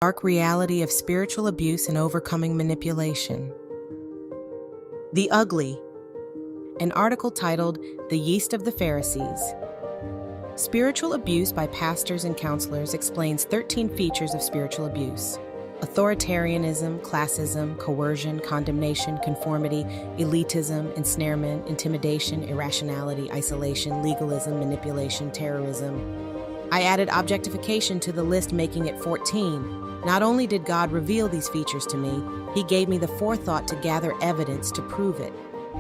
Dark reality of spiritual abuse and overcoming manipulation. The Ugly, an article titled The Yeast of the Pharisees. Spiritual abuse by pastors and counselors explains 13 features of spiritual abuse: authoritarianism, classism, coercion, condemnation, conformity, elitism, ensnarement, intimidation, irrationality, isolation, legalism, manipulation, terrorism. I added objectification to the list, making it 14. Not only did God reveal these features to me, He gave me the forethought to gather evidence to prove it.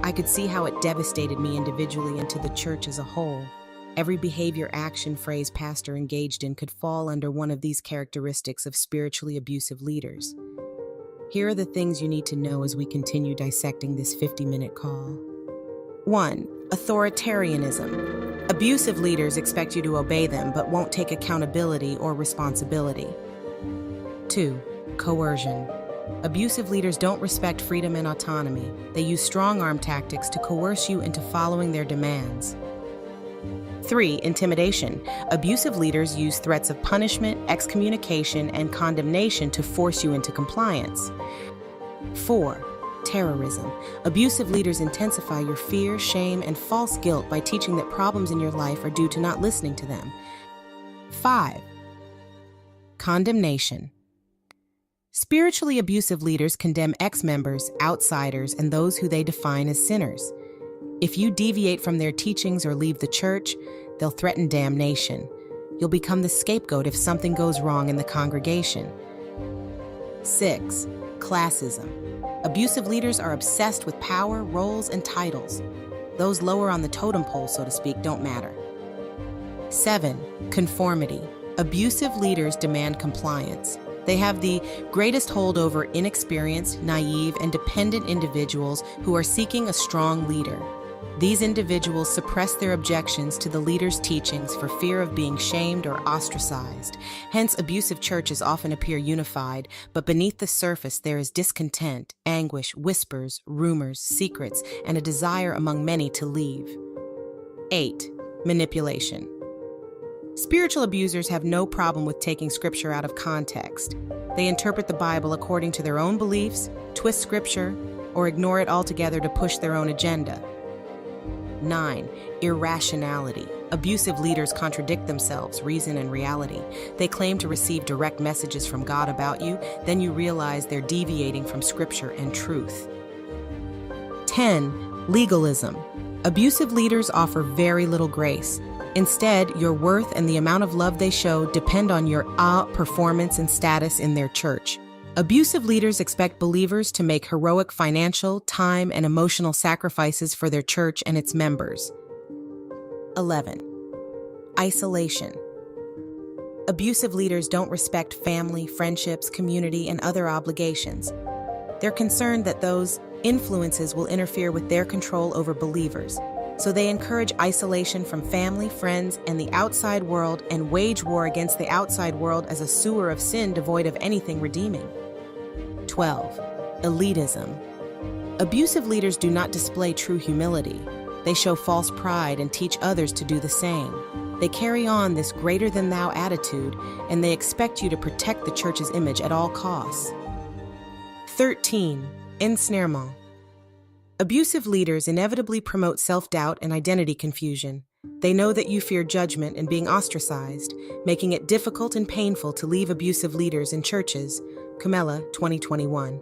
I could see how it devastated me individually and to the church as a whole. Every behavior, action, phrase pastor engaged in could fall under one of these characteristics of spiritually abusive leaders. Here are the things you need to know as we continue dissecting this 50-minute call. 1. Authoritarianism. Abusive leaders expect you to obey them but won't take accountability or responsibility. 2. Coercion. Abusive leaders don't respect freedom and autonomy. They use strong-arm tactics to coerce you into following their demands. 3. Intimidation. Abusive leaders use threats of punishment, excommunication, and condemnation to force you into compliance. 4. Terrorism. Abusive leaders intensify your fear, shame, and false guilt by teaching that problems in your life are due to not listening to them. 5. Condemnation. Spiritually abusive leaders condemn ex-members, outsiders, and those who they define as sinners. If you deviate from their teachings or leave the church, they'll threaten damnation. You'll become the scapegoat if something goes wrong in the congregation. 6. Classism. Abusive leaders are obsessed with power, roles, and titles. Those lower on the totem pole, so to speak, don't matter. 7. Conformity. Abusive leaders demand compliance. They have the greatest hold over inexperienced, naive, and dependent individuals who are seeking a strong leader. These individuals suppress their objections to the leader's teachings for fear of being shamed or ostracized. Hence, abusive churches often appear unified, but beneath the surface there is discontent, anguish, whispers, rumors, secrets, and a desire among many to leave. 8. Manipulation. Spiritual abusers have no problem with taking scripture out of context. They interpret the Bible according to their own beliefs, twist scripture, or ignore it altogether to push their own agenda. 9. Irrationality. Abusive leaders contradict themselves, reason, and reality. They claim to receive direct messages from God about you, then you realize they're deviating from scripture and truth. 10. Legalism. Abusive leaders offer very little grace. Instead, your worth and the amount of love they show depend on your performance and status in their church. Abusive leaders expect believers to make heroic financial, time, and emotional sacrifices for their church and its members. 11. Isolation. Abusive leaders don't respect family, friendships, community, and other obligations. They're concerned that those influences will interfere with their control over believers. So they encourage isolation from family, friends, and the outside world and wage war against the outside world as a sewer of sin devoid of anything redeeming. 12. Elitism. Abusive leaders do not display true humility. They show false pride and teach others to do the same. They carry on this greater-than-thou attitude, and they expect you to protect the church's image at all costs. 13. Ensnarement. Abusive leaders inevitably promote self-doubt and identity confusion. They know that you fear judgment and being ostracized, making it difficult and painful to leave abusive leaders in churches. Camella, 2021.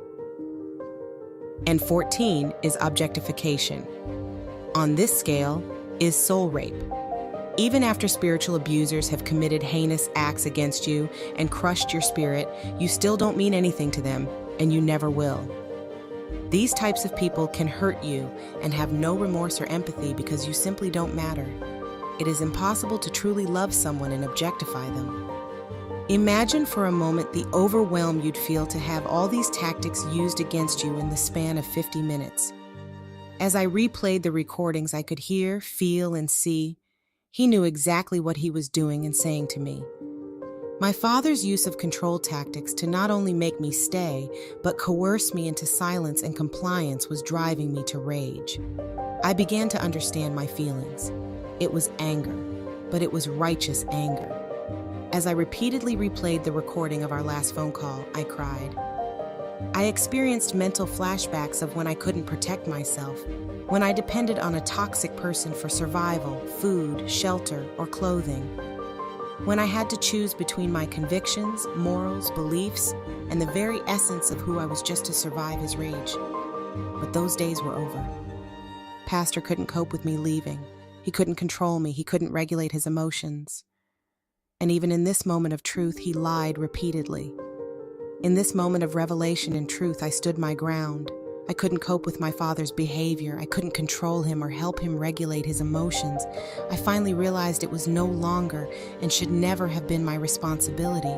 And 14 is objectification. On this scale is soul rape. Even after spiritual abusers have committed heinous acts against you and crushed your spirit, you still don't mean anything to them, and you never will. These types of people can hurt you and have no remorse or empathy because you simply don't matter. It is impossible to truly love someone and objectify them. Imagine for a moment the overwhelm you'd feel to have all these tactics used against you in the span of 50 minutes. As I replayed the recordings, I could hear, feel, and see. He knew exactly what he was doing and saying to me. My father's use of control tactics to not only make me stay, but coerce me into silence and compliance was driving me to rage. I began to understand my feelings. It was anger, but it was righteous anger. As I repeatedly replayed the recording of our last phone call, I cried. I experienced mental flashbacks of when I couldn't protect myself, when I depended on a toxic person for survival, food, shelter, or clothing. When I had to choose between my convictions, morals, beliefs, and the very essence of who I was just to survive his rage. But those days were over. Pastor couldn't cope with me leaving. He couldn't control me. He couldn't regulate his emotions. And even in this moment of truth, he lied repeatedly. In this moment of revelation and truth, I stood my ground. I couldn't cope with my father's behavior. I couldn't control him or help him regulate his emotions. I finally realized it was no longer and should never have been my responsibility.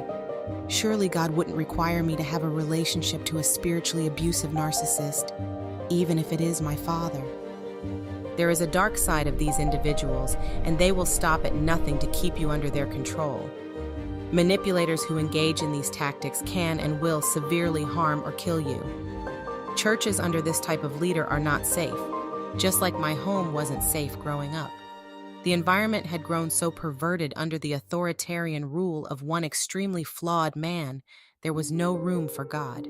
Surely God wouldn't require me to have a relationship to a spiritually abusive narcissist, even if it is my father. There is a dark side of these individuals, and they will stop at nothing to keep you under their control. Manipulators who engage in these tactics can and will severely harm or kill you. Churches under this type of leader are not safe, just like my home wasn't safe growing up. The environment had grown so perverted under the authoritarian rule of one extremely flawed man, there was no room for God.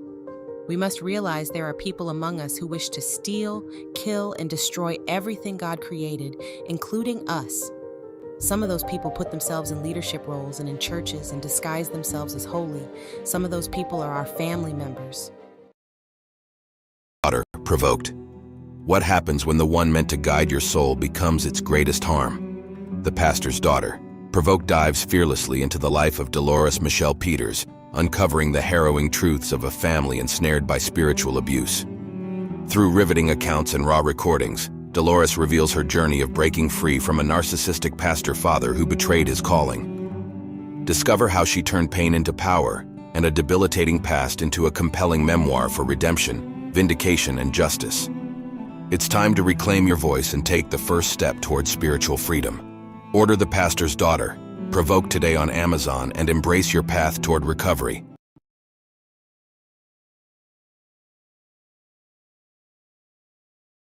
We must realize there are people among us who wish to steal, kill, and destroy everything God created, including us. Some of those people put themselves in leadership roles and in churches and disguise themselves as holy. Some of those people are our family members. Provoked. What happens when the one meant to guide your soul becomes its greatest harm? The pastor's daughter. Provoked dives fearlessly into the life of Delores Michelle Peters, uncovering the harrowing truths of a family ensnared by spiritual abuse. Through riveting accounts and raw recordings, Delores reveals her journey of breaking free from a narcissistic pastor father who betrayed his calling. Discover how she turned pain into power and a debilitating past into a compelling memoir for redemption, vindication, and justice. It's time to reclaim your voice and take the first step towards spiritual freedom. Order The Pastor's Daughter, Provoked today on Amazon, and embrace your path toward recovery.